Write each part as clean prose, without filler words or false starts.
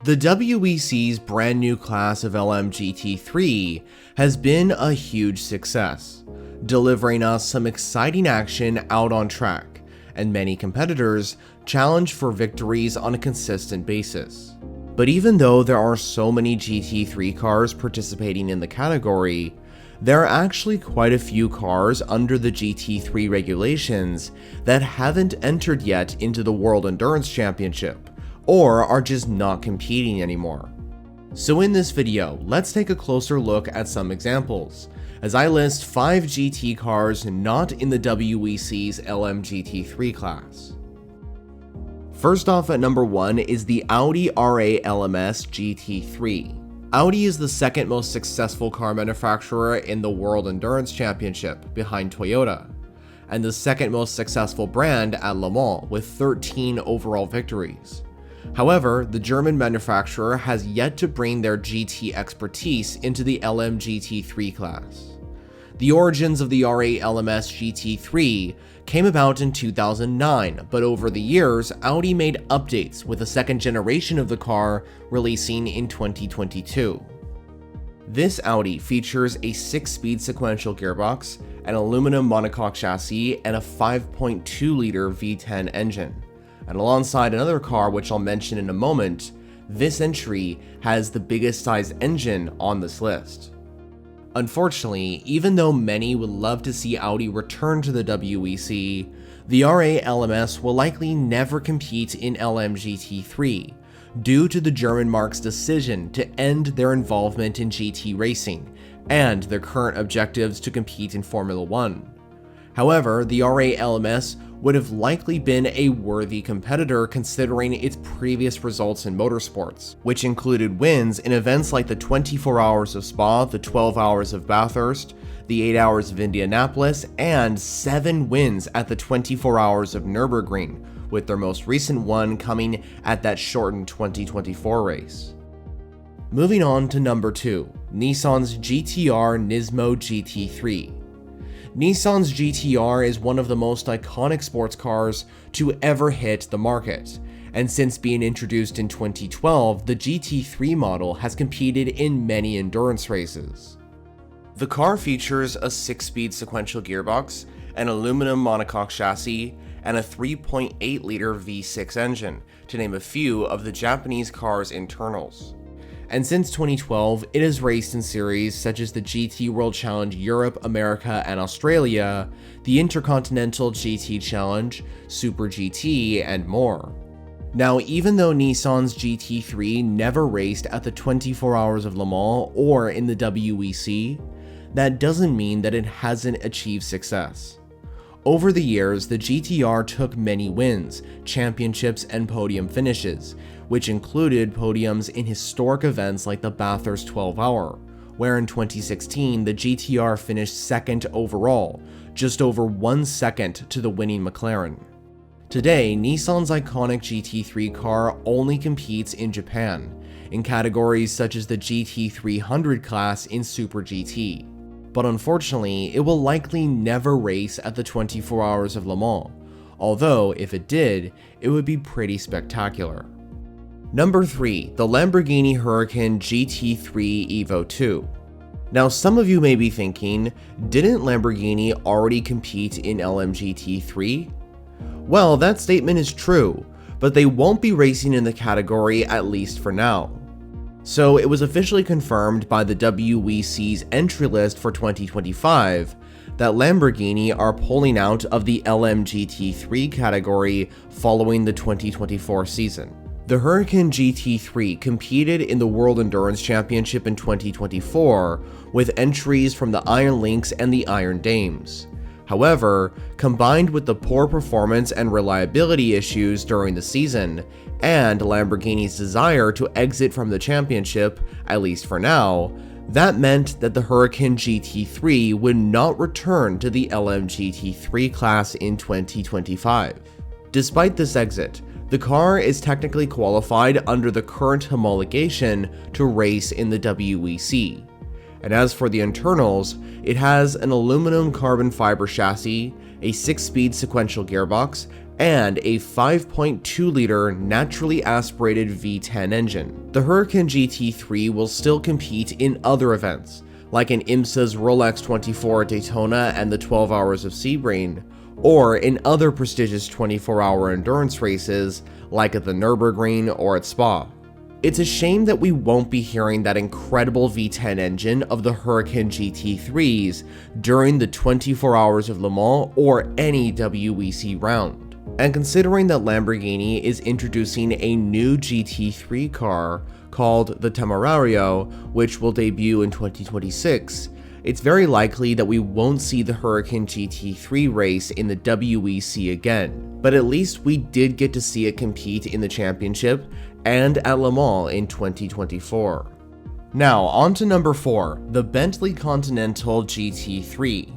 The WEC's brand new class of LMGT3 has been a huge success, delivering us some exciting action out on track, and many competitors challenge for victories on a consistent basis. But even though there are so many GT3 cars participating in the category, there are actually quite a few cars under the GT3 regulations that haven't entered yet into the World Endurance Championship, or are just not competing anymore. So in this video, let's take a closer look at some examples, as I list 5 GT cars not in the WEC's LMGT3 class. First off at number 1 is the Audi R LMS GT3. Audi is the second most successful car manufacturer in the World Endurance Championship, behind Toyota, and the second most successful brand at Le Mans with 13 overall victories. However, the German manufacturer has yet to bring their GT expertise into the LMGT3 class. The origins of the R LMS GT3 came about in 2009, but over the years, Audi made updates with a second generation of the car releasing in 2022. This Audi features a 6-speed sequential gearbox, an aluminum monocoque chassis, and a 5.2-liter V10 engine. And alongside another car which I'll mention in a moment, this entry has the biggest size engine on this list. Unfortunately, even though many would love to see Audi return to the WEC, the R LMS will likely never compete in LMGT3 due to the German marque's decision to end their involvement in GT racing and their current objectives to compete in Formula 1. However, the R LMS would have likely been a worthy competitor considering its previous results in motorsports, which included wins in events like the 24 Hours of Spa, the 12 Hours of Bathurst, the 8 Hours of Indianapolis, and 7 wins at the 24 Hours of Nürburgring, with their most recent one coming at that shortened 2024 race. Moving on to number 2, Nissan's GTR Nismo GT3. Nissan's GTR is one of the most iconic sports cars to ever hit the market, and since being introduced in 2012, the GT3 model has competed in many endurance races. The car features a 6-speed sequential gearbox, an aluminum monocoque chassis, and a 3.8-liter V6 engine, to name a few of the Japanese car's internals. And since 2012, it has raced in series such as the GT World Challenge Europe, America, and Australia, the Intercontinental GT Challenge, Super GT, and more. Now, even though Nissan's GT3 never raced at the 24 Hours of Le Mans or in the WEC, that doesn't mean that it hasn't achieved success. Over the years, the GTR took many wins, championships, and podium finishes, which included podiums in historic events like the Bathurst 12 Hour, where in 2016 the GTR finished second overall, just over 1 second to the winning McLaren. Today, Nissan's iconic GT3 car only competes in Japan, in categories such as the GT300 class in Super GT. But unfortunately, it will likely never race at the 24 Hours of Le Mans, although if it did, it would be pretty spectacular. Number 3, the Lamborghini Hurrican GT3 Evo 2. Now some of you may be thinking, didn't Lamborghini already compete in LMGT3? Well, that statement is true, but they won't be racing in the category at least for now. So it was officially confirmed by the WEC's entry list for 2025 that Lamborghini are pulling out of the LMGT3 category following the 2024 season. The Hurrican GT3 competed in the World Endurance Championship in 2024 with entries from the Iron Lynx and the Iron Dames. However, combined with the poor performance and reliability issues during the season, and Lamborghini's desire to exit from the championship, at least for now, that meant that the Hurrican GT3 would not return to the LMGT3 class in 2025. Despite this exit, the car is technically qualified under the current homologation to race in the WEC. And as for the internals, it has an aluminum carbon fiber chassis, a 6-speed sequential gearbox, and a 5.2-liter naturally aspirated V10 engine. The Hurrican GT3 will still compete in other events, like in IMSA's Rolex 24 at Daytona and the 12 Hours of Sebring, or in other prestigious 24-hour endurance races like at the Nürburgring or at Spa. It's a shame that we won't be hearing that incredible V10 engine of the Hurrican GT3s during the 24 Hours of Le Mans or any WEC round. And considering that Lamborghini is introducing a new GT3 car called the Temerario, which will debut in 2026, it's very likely that we won't see the Hurrican GT3 race in the WEC again, but at least we did get to see it compete in the championship and at Le Mans in 2024. Now, on to number 4, the Bentley Continental GT3.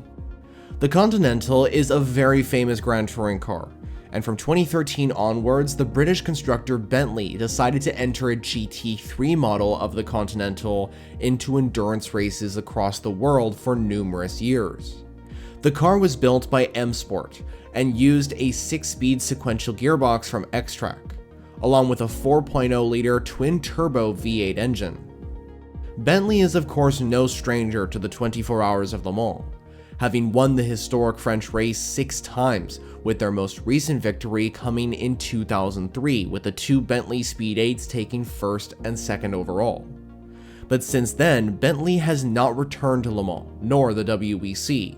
The Continental is a very famous Grand Touring car, and from 2013 onwards, the British constructor Bentley decided to enter a GT3 model of the Continental into endurance races across the world for numerous years. The car was built by M Sport and used a 6-speed sequential gearbox from X-Track, along with a 4.0-liter twin-turbo V8 engine. Bentley is of course no stranger to the 24 Hours of Le Mans, having won the historic French race 6 times, with their most recent victory coming in 2003 with the 2 Bentley Speed 8s taking 1st and 2nd overall. But since then, Bentley has not returned to Le Mans, nor the WEC,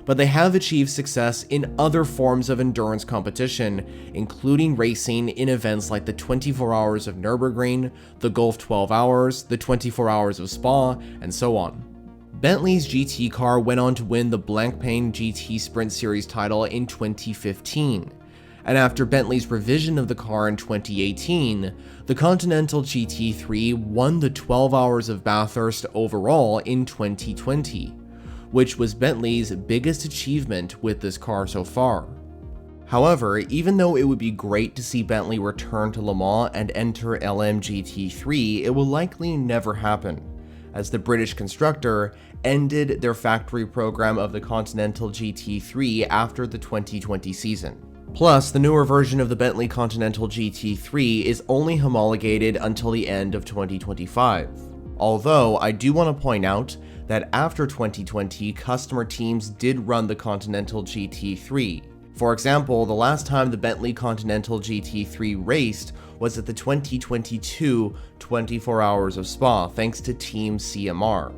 but they have achieved success in other forms of endurance competition, including racing in events like the 24 Hours of Nürburgring, the Gulf 12 Hours, the 24 Hours of Spa, and so on. Bentley's GT car went on to win the Blancpain GT Sprint Series title in 2015, and after Bentley's revision of the car in 2018, the Continental GT3 won the 12 Hours of Bathurst overall in 2020, which was Bentley's biggest achievement with this car so far. However, even though it would be great to see Bentley return to Le Mans and enter LMGT3, it will likely never happen, as the British constructor ended their factory program of the Continental GT3 after the 2020 season. Plus, the newer version of the Bentley Continental GT3 is only homologated until the end of 2025. Although, I do want to point out that after 2020, customer teams did run the Continental GT3. For example, the last time the Bentley Continental GT3 raced was at the 2022 24 Hours of Spa, thanks to Team CMR.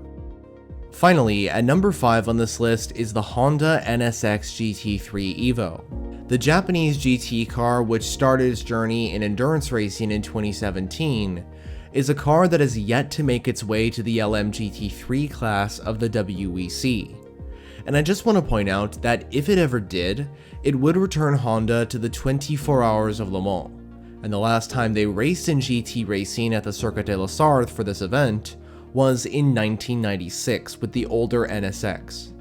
Finally, at number 5 on this list is the Honda NSX GT3 Evo. The Japanese GT car, which started its journey in endurance racing in 2017, is a car that has yet to make its way to the LMGT3 class of the WEC. And I just want to point out that if it ever did, it would return Honda to the 24 Hours of Le Mans, and the last time they raced in GT racing at the Circuit de la Sarthe for this event was in 1996 with the older NSX.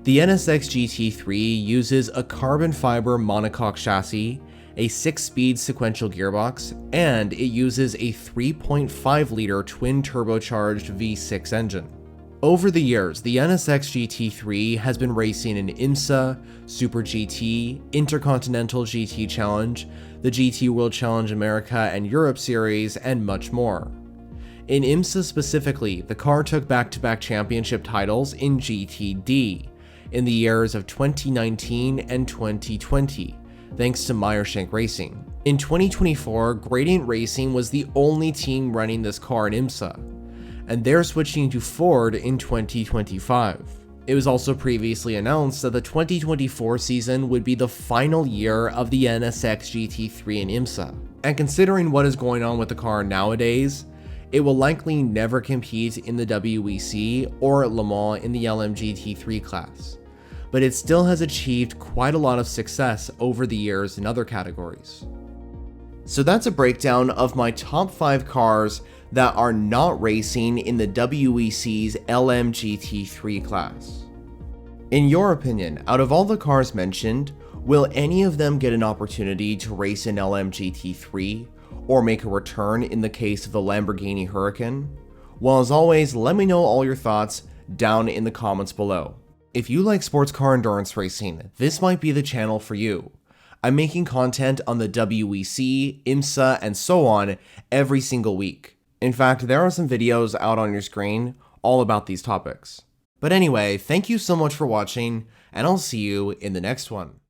The NSX GT3 uses a carbon fiber monocoque chassis, a 6-speed sequential gearbox, and it uses a 3.5-liter twin-turbocharged V6 engine. Over the years, the NSX GT3 has been racing in IMSA, Super GT, Intercontinental GT Challenge, the GT World Challenge America and Europe Series, and much more. In IMSA specifically, the car took back-to-back championship titles in GTD in the years of 2019 and 2020, thanks to Meyershank Racing. In 2024, Gradient Racing was the only team running this car in IMSA, and they're switching to Ford in 2025. It was also previously announced that the 2024 season would be the final year of the NSX GT3 in IMSA, and considering what is going on with the car nowadays, it will likely never compete in the WEC or Le Mans in the LMGT3 class, but it still has achieved quite a lot of success over the years in other categories. So that's a breakdown of my top 5 cars that are not racing in the WEC's LMGT3 class. In your opinion, out of all the cars mentioned, will any of them get an opportunity to race in LMGT3 or make a return in the case of the Lamborghini Hurrican? Well, as always, let me know all your thoughts down in the comments below. If you like sports car endurance racing, this might be the channel for you. I'm making content on the WEC, IMSA, and so on every single week. In fact, there are some videos out on your screen all about these topics. But anyway, thank you so much for watching, and I'll see you in the next one.